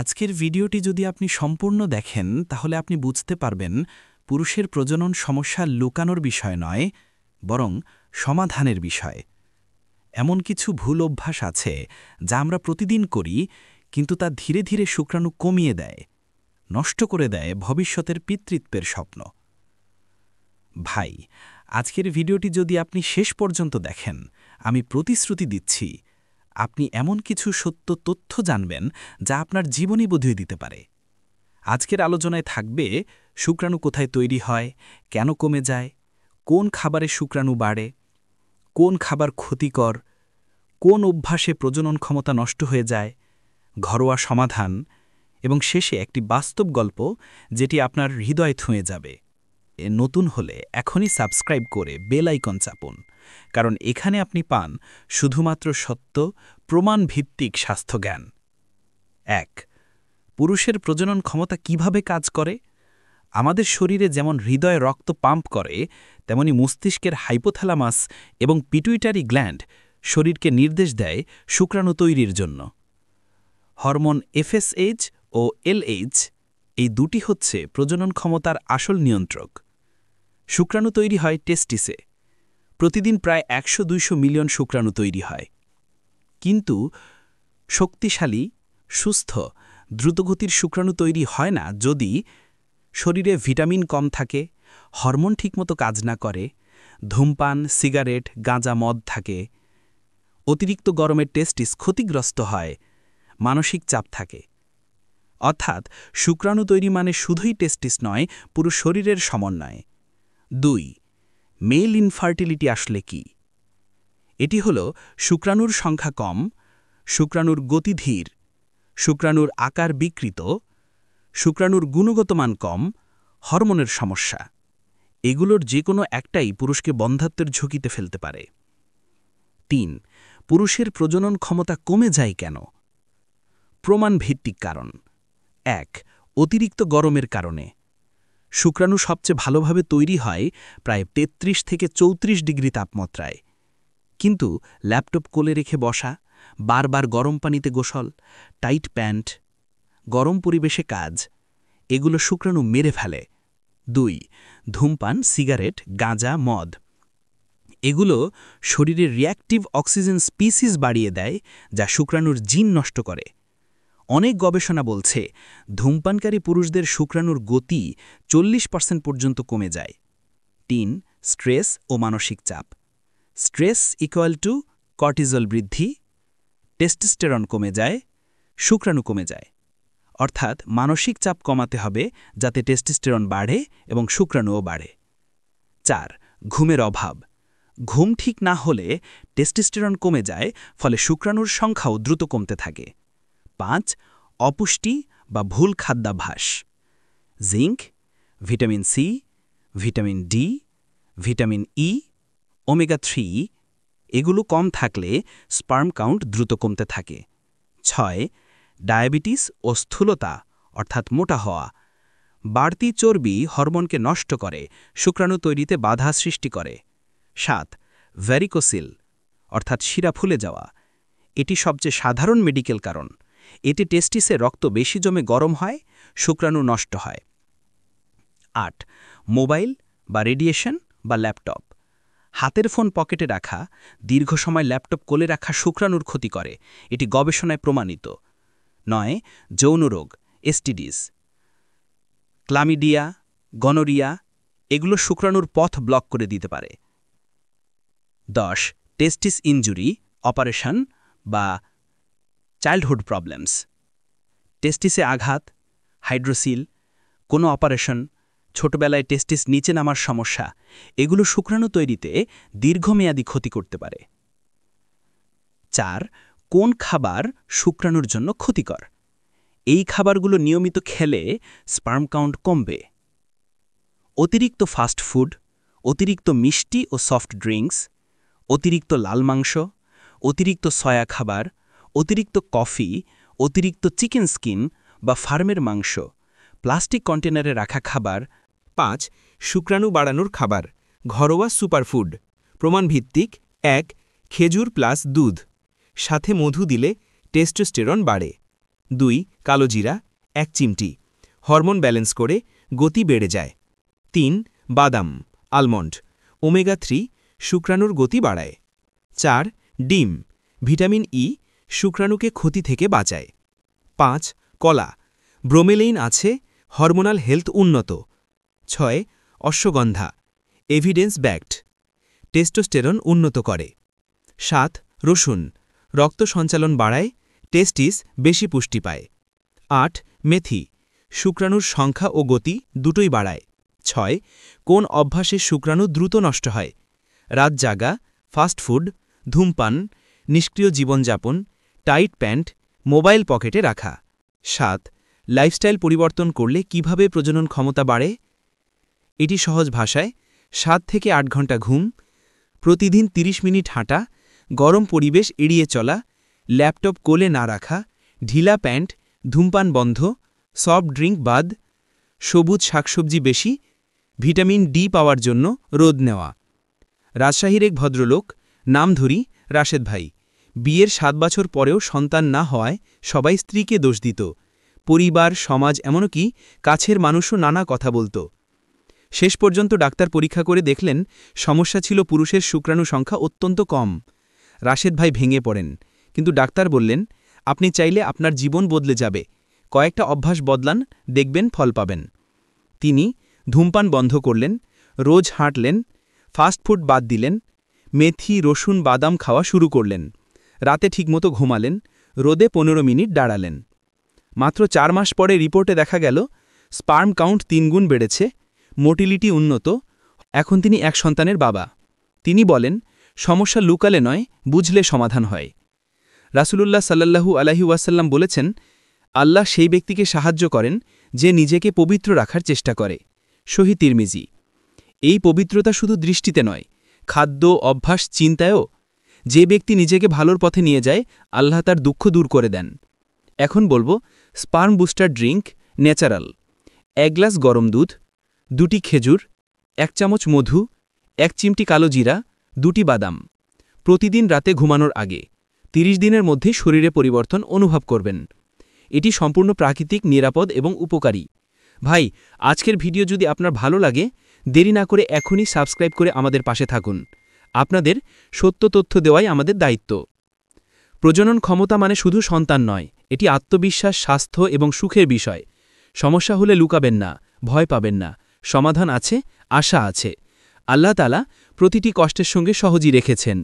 আজকের ভিডিওটি যদি আপনি সম্পূর্ণ দেখেন তাহলে আপনি বুঝতে পারবেন পুরুষের প্রজনন সমস্যা লুকানোর বিষয় নয়, বরং সমাধানের বিষয়। এমন কিছু ভুল অভ্যাস আছে যা আমরা প্রতিদিন করি, কিন্তু তা ধীরে ধীরে শুক্রাণু কমিয়ে দেয়, নষ্ট করে দেয় ভবিষ্যতের পিতৃত্বের স্বপ্ন। ভাই, আজকের ভিডিওটি যদি আপনি শেষ পর্যন্ত দেখেন, আমি প্রতিশ্রুতি দিচ্ছি আপনি এমন কিছু সত্য তথ্য জানবেন যা আপনার জীবনই বদলে দিতে পারে। আজকের আলোচনায় থাকবে শুক্রাণু কোথায় তৈরি হয়, কেন কমে যায়, কোন খাবারে শুক্রাণু বাড়ে, কোন খাবার ক্ষতিকর, কোন অভ্যাসে প্রজনন ক্ষমতা নষ্ট হয়ে যায়, ঘরোয়া সমাধান এবং শেষে একটি বাস্তব গল্প যেটি আপনার হৃদয় ছুঁয়ে যাবে। নতুন হলে এখনই সাবস্ক্রাইব করে বেল আইকন চাপুন, কারণ এখানে আপনি পান শুধুমাত্র সত্য, প্রমাণ ভিত্তিক স্বাস্থ্যজ্ঞান। ১. পুরুষের প্রজনন ক্ষমতা কিভাবে কাজ করে? আমাদের শরীরে যেমন হৃদয় রক্ত পাম্প করে, তেমনি মস্তিষ্কের হাইপোথ্যালামাস এবং পিটুইটারি গ্ল্যান্ড শরীরকে নির্দেশ দেয় শুক্রাণু তৈরির জন্য। হরমোন এফএসএইচ ও এলএইচ এই দুটি হচ্ছে প্রজনন ক্ষমতার আসল নিয়ন্ত্রক। শুক্রাণু তৈরি হয় টেস্টিসে। প্রতিদিন প্রায় ১০০-২০০ মিলিয়ন শুক্রাণু তৈরি হয়। কিন্তু শক্তিশালী, সুস্থ, দ্রুতগতির শুক্রাণু তৈরি হয় না যদি শরীরে ভিটামিন কম থাকে, হরমোন ঠিকমতো কাজ না করে, ধূমপান, সিগারেট, গাঁজা, মদ থাকে, অতিরিক্ত গরমে টেস্টিস ক্ষতিগ্রস্ত হয়, মানসিক চাপ থাকে। অর্থাৎ শুক্রাণু তৈরি মানে শুধুই টেস্টিস নয়, পুরো শরীরের সমন্বয়। ২. মেল ইনফার্টিলিটি আসলে কি? এটি হল শুক্রাণুর সংখ্যা কম, শুক্রাণুর গতি ধীর, শুক্রাণুর আকার বিকৃত, শুক্রাণুর গুণগত মান কম, হরমোনের সমস্যা। এগুলোর যে কোনো একটাই পুরুষকে বন্ধ্যাত্বের ঝুঁকিতে ফেলতে পারে। ৩. পুরুষের প্রজনন ক্ষমতা কমে যায় কেন? প্রমাণ ভিত্তিক কারণ। ১. অতিরিক্ত গরমের কারণে। শুক্রাণু সবচেয়ে ভালোভাবে তৈরি হয় প্রায় ৩৩ থেকে ৩৪ ডিগ্রি তাপমাত্রায়। কিন্তু ল্যাপটপ কোলে রেখে বসা, বারবার গরম পানিতে গোসল, টাইট প্যান্ট, গরম পরিবেশে কাজ, এগুলো শুক্রাণু মেরে ফেলে। ২. ধূমপান, সিগারেট, গাঁজা, মদ। এগুলো শরীরের রিঅ্যাক্টিভ অক্সিজেন স্পিসিস বাড়িয়ে দেয়, যা শুক্রাণুর জিন নষ্ট করে। অনেক গবেষণা বলছে ধূমপানকারী পুরুষদের শুক্রাণুর গতি ৪০% পর্যন্ত কমে যায়। ৩. স্ট্রেস ও মানসিক চাপ। স্ট্রেস ইকুয়াল টু কর্টিজল বৃদ্ধি, টেস্টোস্টেরন কমে যায়, শুক্রাণু কমে যায়। অর্থাৎ মানসিক চাপ কমাতে হবে যাতে টেস্টোস্টেরন বাড়ে এবং শুক্রাণুও বাড়ে। ৪. ঘুমের অভাব। ঘুম ঠিক না হলে টেস্টোস্টেরন কমে যায়, ফলে শুক্রাণুর সংখ্যাও দ্রুত কমতে থাকে। ৫. অপুষ্টি বা ভুল খাদ্যাভ্যাস। Zinc, vitamin C, vitamin D, vitamin E, omega three এগুলো কম থাকলে স্পার্ম কাউন্ট দ্রুত কমতে থাকে। ৬. ডায়াবেটিস ও স্থূলতা অর্থাৎ মোটা হওয়া। বাড়তি চর্বি হরমোনকে নষ্ট করে, শুক্রাণু তৈরিতে বাধা সৃষ্টি করে। ৭. ভ্যারিকোসিল অর্থাৎ শিরা ফুলে যাওয়া। এটি সবচেয়ে সাধারণ মেডিকেল কারণ। এতে টেস্টিসে রক্ত বেশি জমে গরম হয়, শুক্রাণু নষ্ট হয়। ৮. মোবাইল বা রেডিয়েশন বা ল্যাপটপ। হাতের ফোন পকেটে রাখা, দীর্ঘ সময় ল্যাপটপ কোলে রাখা শুক্রাণুর ক্ষতি করে, এটি গবেষণায় প্রমাণিত। ৯. যৌন রোগ, এসটিডিস। ক্লামিডিয়া, গনোরিয়া এগুলো শুক্রাণুর পথ ব্লক করে দিতে পারে। ১০. টেস্টিস ইনজুরি, অপারেশন বা চাইল্ডহুড প্রবলেমস। টেস্টিসে আঘাত, হাইড্রোসিল, কোনো অপারেশন, ছোটবেলায় টেস্টিস নিচে নামার সমস্যা, এগুলো শুক্রাণু তৈরিতে দীর্ঘমেয়াদী ক্ষতি করতে পারে। ৪. কোন খাবার শুক্রাণুর জন্য ক্ষতিকর? এই খাবারগুলো নিয়মিত খেলে স্পার্ম কাউন্ট কমবে। অতিরিক্ত ফাস্ট ফুড, অতিরিক্ত মিষ্টি ও সফট ড্রিঙ্কস, অতিরিক্ত লাল মাংস, অতিরিক্ত সয়া খাবার, অতিরিক্ত কফি, অতিরিক্ত চিকেন স্কিন বা ফার্মের মাংস, প্লাস্টিক কন্টেনারে রাখা খাবার। ৫. শুক্রাণু বাড়ানোর খাবার, ঘরোয়া সুপারফুড। প্রমাণভিত্তিক। ১. খেজুর প্লাস দুধ, সাথে মধু দিলে টেস্টোস্টেরন বাড়ে। 2 কালোজিরা 1 চিমটি হরমোন ব্যালেন্স করে গতি বেড়ে যায় 3 বাদাম আলমন্ড ওমেগা 3 শুক্রাণুর গতি বাড়ায় 4 ডিম ভিটামিন ই শুক্রাণুকে ক্ষতি থেকে বাঁচায় 5 কলা ব্রোমেলেইন আছে হরমোনাল হেলথ উন্নত 6 অশ্বগন্ধা এভিডেন্স ব্যাকড টেস্টোস্টেরন উন্নত করে 7 রসুন রক্ত সঞ্চালন বাড়ায় টেস্টিস বেশি পুষ্টি পায় 8 মেথি শুক্রাণুর সংখ্যা ও গতি দুটোই বাড়ায় 6 কোন অভ্যাসে শুক্রাণু দ্রুত নষ্ট হয় রাত জাগা ফাস্ট ফুড ধূমপান নিষ্ক্রিয় জীবনযাপন টাইট প্যান্ট মোবাইল পকেটে রাখা 7 লাইফস্টাইল পরিবর্তন করলে কিভাবে প্রজনন ক্ষমতা বাড়ে এটি সহজ ভাষায় 7 থেকে 8 ঘন্টা ঘুম প্রতিদিন 30 মিনিট হাঁটা গরম পরিবেশ এড়িয়ে চলা ল্যাপটপ কোলে না রাখা ঢিলা প্যান্ট ধূমপান বন্ধ সফট ড্রিঙ্ক বাদ সবুজ শাকসবজি বেশি ভিটামিন ডি পাওয়ার জন্য রোদ নেওয়া রাজশাহীর এক ভদ্রলোক নাম ধরি রাশেদ ভাই বিয়ের 7 বছর পরেও সন্তান না হওয়ায় সবাই স্ত্রীকে দোষ দিত পরিবার সমাজ এমনকি কাছের মানুষও নানা কথা বলত শেষ পর্যন্ত ডাক্তার পরীক্ষা করে দেখলেন সমস্যা ছিল পুরুষের শুক্রাণু সংখ্যা অত্যন্ত কম রাশেদ ভাই ভেঙে পড়েন কিন্তু ডাক্তার বললেন আপনি চাইলে আপনার জীবন বদলে যাবে কয়েকটা অভ্যাস বদলান দেখবেন ফল পাবেন তিনি ধূমপান বন্ধ করলেন রোজ হাঁটলেন ফাস্টফুড বাদ দিলেন মেথি রসুন বাদাম খাওয়া শুরু করলেন রাতে ঠিকমতো ঘুমালেন রোদে 15 মিনিট দাঁড়ালেন মাত্র 4 মাস পরে রিপোর্টে দেখা গেল স্পার্ম কাউন্ট 3 গুণ বেড়েছে মোটিলিটি উন্নত এখন তিনি এক সন্তানের বাবা তিনি বলেন সমস্যা লুকালে নয় বুঝলে সমাধান হয় রাসূলুল্লাহ সাল্লাল্লাহু আলাইহি ওয়াসাল্লাম বলেছেন আল্লাহ সেই ব্যক্তিকে সাহায্য করেন যে নিজেকে পবিত্র রাখার চেষ্টা করে সহিহ তিরমিজি এই পবিত্রতা শুধু দৃষ্টিতে নয় খাদ্য অভ্যাস চিন্তায়ও যে ব্যক্তি নিজেকে ভালোর পথে নিয়ে যায় আল্লাহ তার দুঃখ দূর করে দেন এখন বলবো sperm booster drink natural 1 glass গরম দুধ 2টি খেজুর 1 চামচ মধু 1 চিমটি কালো জিরা 2টি বাদাম প্রতিদিন রাতে ঘুমানোর আগে 30 দিনের মধ্যে শরীরে পরিবর্তন অনুভব করবেন এটি সম্পূর্ণ প্রাকৃতিক নিরাপদ এবং উপকারী ভাই আজকের ভিডিও যদি আপনার ভালো লাগে দেরি না করে এখনই সাবস্ক্রাইব করে আমাদের পাশে থাকুন আপনাদের সত্য তথ্য দেওয়াই আমাদের দায়িত্ব প্রজনন ক্ষমতা মানে শুধু সন্তান নয় এটি আত্মবিশ্বাস স্বাস্থ্য এবং সুখের বিষয় সমস্যা হলে লুকাবেন না ভয় পাবেন না সমাধান আছে আশা আছে আল্লাহ তাআলা প্রতিটি কষ্টের সঙ্গে সহজই রেখেছেন